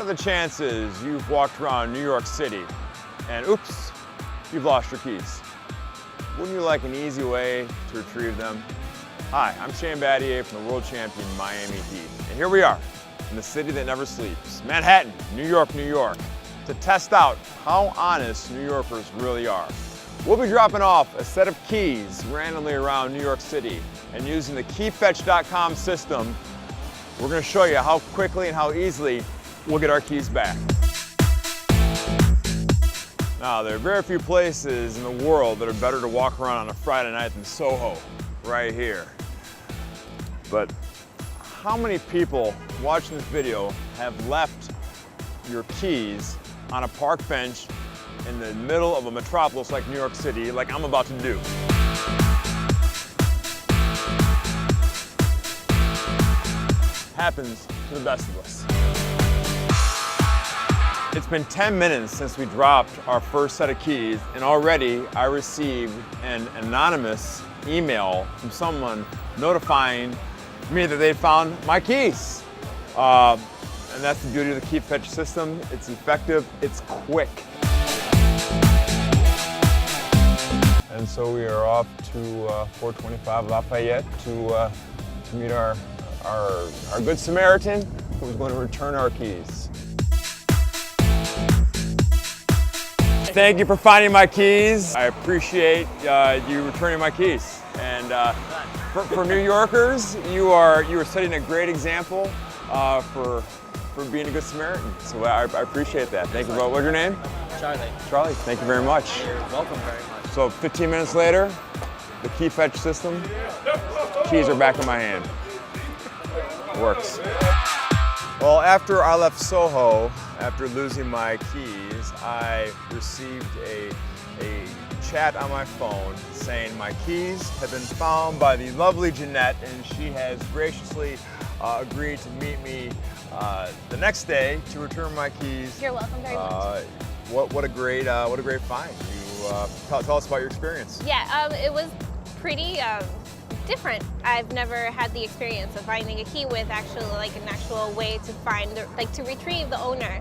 are the chances you've walked around New York City and oops, you've lost your keys? Wouldn't you like an easy way to retrieve them? Hi, I'm Shane Battier from the world champion Miami Heat. And here we are in the city that never sleeps, Manhattan, New York, New York, to test out how honest New Yorkers really are. We'll be dropping off a set of keys randomly around New York City, and using the KeyFetch.com system, we're going to show you how quickly and how easily we'll get our keys back. Now, there are very few places in the world that are better to walk around on a Friday night than Soho, right here. But how many people watching this video have left your keys on a park bench in the middle of a metropolis like New York City, like I'm about to do? Happens to the best of us. It's been 10 minutes since we dropped our first set of keys, and already I received an anonymous email from someone notifying me that they found my keys. And that's the beauty of the KeyFetch system. It's effective, it's quick. And so we are off to 425 Lafayette to meet our good Samaritan who's going to return our keys. Thank you for finding my keys. I appreciate you returning my keys. And for New Yorkers, you are setting a great example for being a good Samaritan. So I appreciate that. Thank you. What's your name? Charlie. Charlie, thank you very much. You're welcome very much. So 15 minutes later, the KeyFetch system, keys are back in my hand. Works. Well, after I left Soho, after losing my keys, I received a chat on my phone saying my keys have been found by the lovely Jeanette, and she has graciously agreed to meet me the next day to return my keys. You're welcome very much. What a great find. You tell us about your experience. Yeah, it was pretty different. I've never had the experience of finding a key with actually an actual way to find, to retrieve the owner.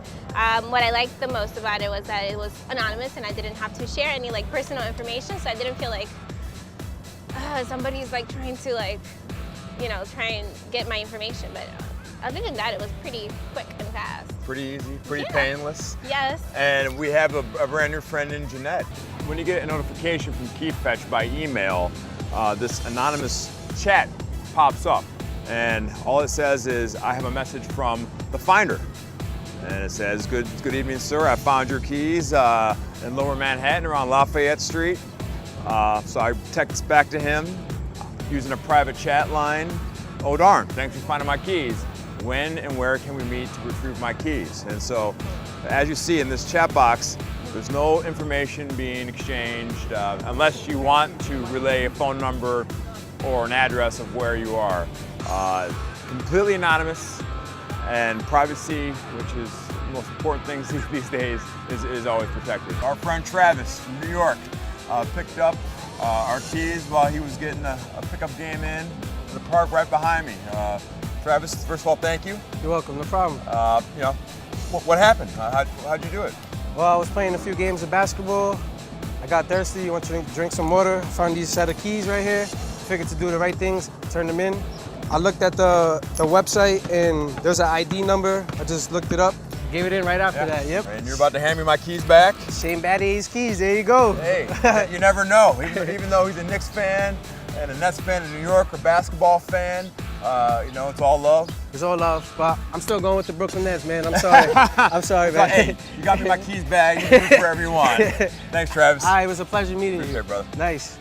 What I liked the most about it was that it was anonymous and I didn't have to share any personal information, so I didn't feel like somebody's trying to try and get my information. But other than that, it was pretty quick and fast. Pretty easy, pretty painless. Yes. And we have a brand new friend in Jeanette. When you get a notification from KeyFetch by email, this anonymous chat pops up, and all it says is, I have a message from the finder. And it says, good evening, sir. I found your keys in Lower Manhattan around Lafayette Street. So I text back to him using a private chat line. Oh darn, thanks for finding my keys. When and where can we meet to retrieve my keys? And so, as you see in this chat box, there's no information being exchanged unless you want to relay a phone number or an address of where you are. Completely anonymous, and privacy, which is the most important thing these days, is always protected. Our friend Travis from New York picked up our keys while he was getting a pickup game in the park right behind me. Travis, first of all, thank you. You're welcome, no problem. What happened? How'd you do it? Well, I was playing a few games of basketball. I got thirsty, went to drink some water, found these set of keys right here. Figured to do the right things, turn them in. I looked at the website and there's an ID number. I just looked it up, gave it in right after that, yep. And you're about to hand me my keys back? Shane Battier's keys, there you go. Hey, you never know. Even though he's a Knicks fan and a Nets fan, a New Yorker basketball fan, it's all love. It's all love, but I'm still going with the Brooklyn Nets, man. I'm sorry. I'm sorry, man. Hey, you got me my keys back. You can do whatever you want. Thanks, Travis. All right, it was a pleasure meeting you. Appreciate it, brother. Nice.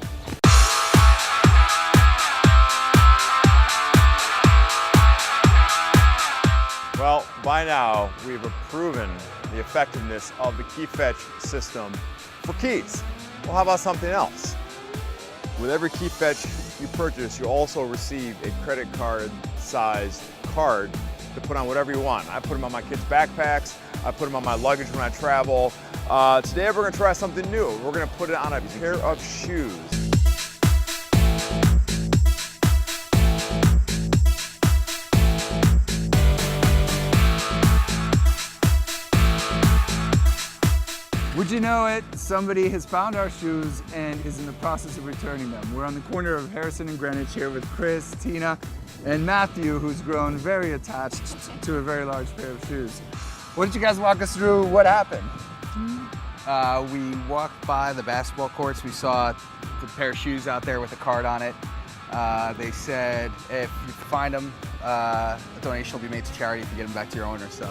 Well, by now, we've proven the effectiveness of the KeyFetch system for keys. Well, how about something else? With every KeyFetch you purchase, you also receive a credit card sized card to put on whatever you want. I put them on my kids' backpacks. I put them on my luggage when I travel. Today we're gonna try something new. We're gonna put it on a pair of shoes. Would you know it? Somebody has found our shoes and is in the process of returning them. We're on the corner of Harrison and Greenwich here with Chris, Tina, and Matthew, who's grown very attached to a very large pair of shoes. Why don't you guys walk us through what happened? We walked by the basketball courts. We saw the pair of shoes out there with a card on it. They said if you find them, a donation will be made to charity if you get them back to your owner. So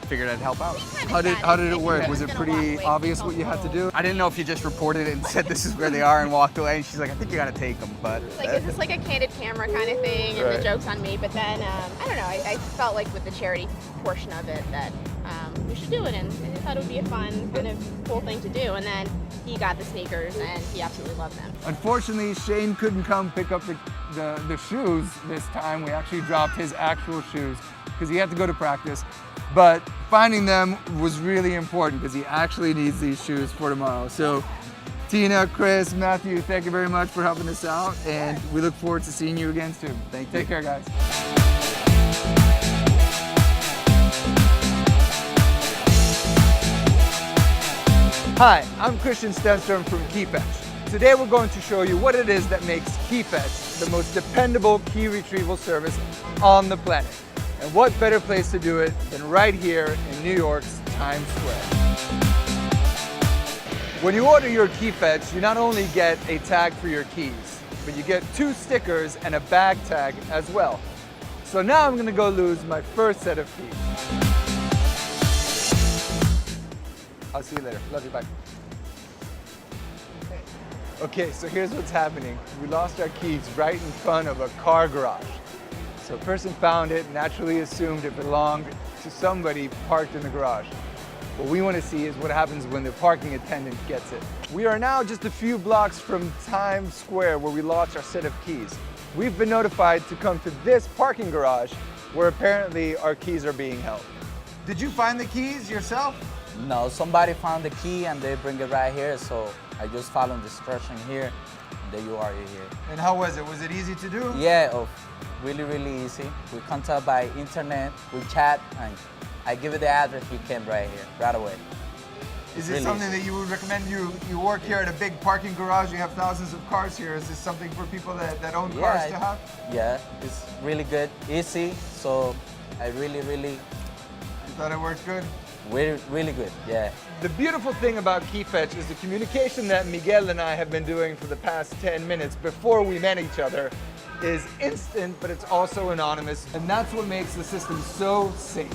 figured I'd help out. How did it work? Was it pretty obvious what you had to do? I didn't know if you just reported it and said this is where they are and walked away. And she's like, I think you gotta take them. But Like, is this like a candid camera kind of thing, and Right. the joke's on me? But then, I don't know, I felt like with the charity portion of it that we should do it, and I thought it would be a fun, kind of cool thing to do. And then he got the sneakers, and he absolutely loved them. Unfortunately, Shane couldn't come pick up the shoes this time. We actually dropped his actual shoes because he had to go to practice. But finding them was really important because he actually needs these shoes for tomorrow. So Tina, Chris, Matthew, thank you very much for helping us out, and we look forward to seeing you again soon. Thank you. Take care, guys. Hi, I'm Christian Stenstrom from KeyFetch. Today we're going to show you what it is that makes KeyFetch the most dependable key retrieval service on the planet. And what better place to do it than right here in New York's Times Square. When you order your KeyFetch, you not only get a tag for your keys, but you get 2 stickers and a bag tag as well. So now I'm gonna go lose my first set of keys. I'll see you later. Love you, bye. Okay, so here's what's happening. We lost our keys right in front of a car garage. So a person found it, naturally assumed it belonged to somebody parked in the garage. What we want to see is what happens when the parking attendant gets it. We are now just a few blocks from Times Square where we lost our set of keys. We've been notified to come to this parking garage where apparently our keys are being held. Did you find the keys yourself? No, somebody found the key and they bring it right here, so I just follow the instruction here, and there you are, you're here. And how was it? Was it easy to do? Yeah, really, really easy. We contact by internet, we chat, and I give it the address, he came right here, right away. Is it really something easy. that you would recommend? You work here at a big parking garage, you have thousands of cars here. Is this something for people that own cars to have? Yeah, it's really good, easy, so I really, You thought it worked good? really good, yeah. The beautiful thing about KeyFetch is the communication that Miguel and I have been doing for the past 10 minutes before we met each other is instant, but it's also anonymous, and that's what makes the system so safe.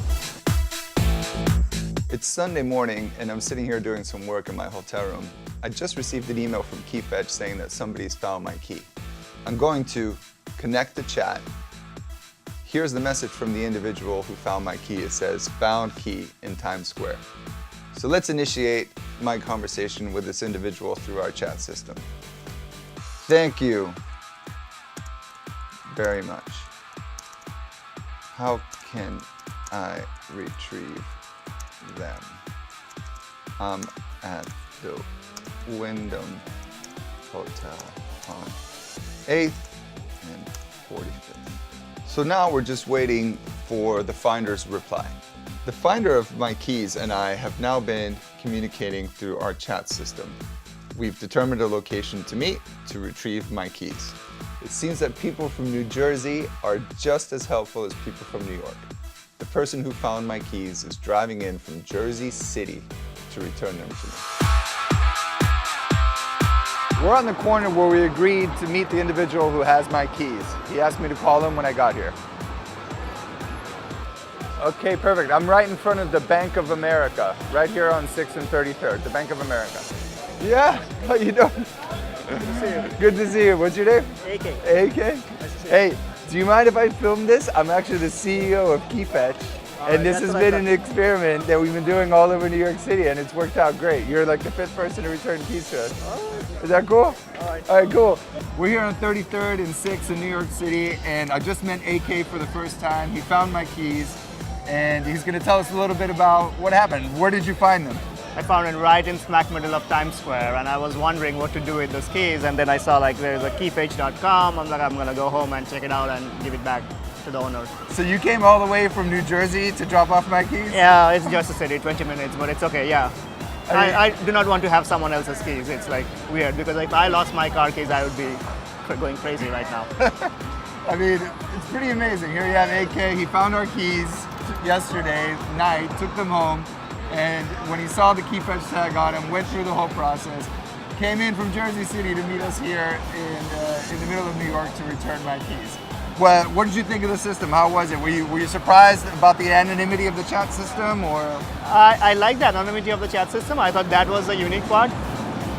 It's Sunday morning and I'm sitting here doing some work in my hotel room. I just received an email from KeyFetch saying that somebody's found my key. I'm going to connect the chat. Here's the message from the individual who found my key. It says, found key in Times Square. So let's initiate my conversation with this individual through our chat system. Thank you very much. How can I retrieve them? I'm at the Wyndham Hotel on 8th and 45th. So now we're just waiting for the finder's reply. The finder of my keys and I have now been communicating through our chat system. We've determined a location to meet to retrieve my keys. It seems that people from New Jersey are just as helpful as people from New York. The person who found my keys is driving in from Jersey City to return them to me. We're on the corner where we agreed to meet the individual who has my keys. He asked me to call him when I got here. Okay, perfect. I'm right in front of the Bank of America, right here on 6th and 33rd, the Bank of America. Yeah, how you doing? Good to see you. Good to see you. What's your name? AK. AK? Hey, do you mind if I film this? I'm actually the CEO of KeyFetch. And this has been an experiment that we've been doing all over New York City, and it's worked out great. You're like the 5th person to return keys to us. Is that cool? All right, cool. We're here on 33rd and 6th in New York City, and I just met AK for the first time. He found my keys, and he's going to tell us a little bit about what happened. Where did you find them? I found it right in smack middle of Times Square, and I was wondering what to do with those keys, and then I saw like there's a keypage.com. I'm like, I'm gonna go home and check it out and give it back to the owner. So you came all the way from New Jersey to drop off my keys? Yeah, it's just a city, 20 minutes, but it's okay, yeah. I do not want to have someone else's keys. It's like weird because if I lost my car keys, I would be going crazy right now. I mean, it's pretty amazing. Here you have AK. He found our keys yesterday night, took them home, and when he saw the key fetch tag on him, went through the whole process, came in from Jersey City to meet us here in the middle of New York to return my keys. What did you think of the system? How was it? Were you surprised about the anonymity of the chat system, or? I like the anonymity of the chat system. I thought that was the unique part.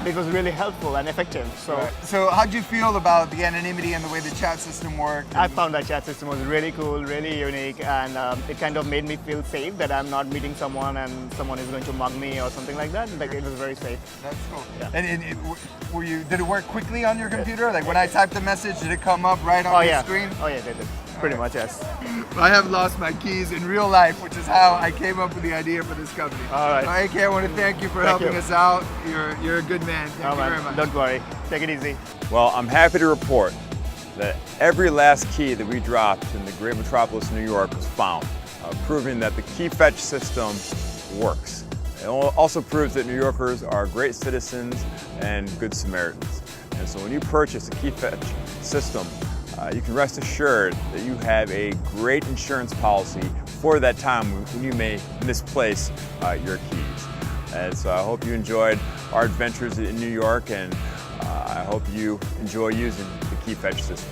It was really helpful and effective. So how did you feel about the anonymity and the way the chat system worked? I found that chat system was really cool, really unique, and it kind of made me feel safe that I'm not meeting someone and someone is going to mug me or something like that. Like, it was very safe. That's cool. Yeah. And did it work quickly on your computer? Like when I typed the message, did it come up right on the screen? Oh yeah, it did. Pretty much, yes. I have lost my keys in real life, which is how I came up with the idea for this company. All right. AK, I want to thank you for helping us out. You're a good man. Thank you very much. Don't worry. Take it easy. Well, I'm happy to report that every last key that we dropped in the great metropolis of New York was found, proving that the key fetch system works. It also proves that New Yorkers are great citizens and good Samaritans. And so when you purchase a key fetch system, you can rest assured that you have a great insurance policy for that time when you may misplace your keys. And so I hope you enjoyed our adventures in New York, and I hope you enjoy using the key fetch system.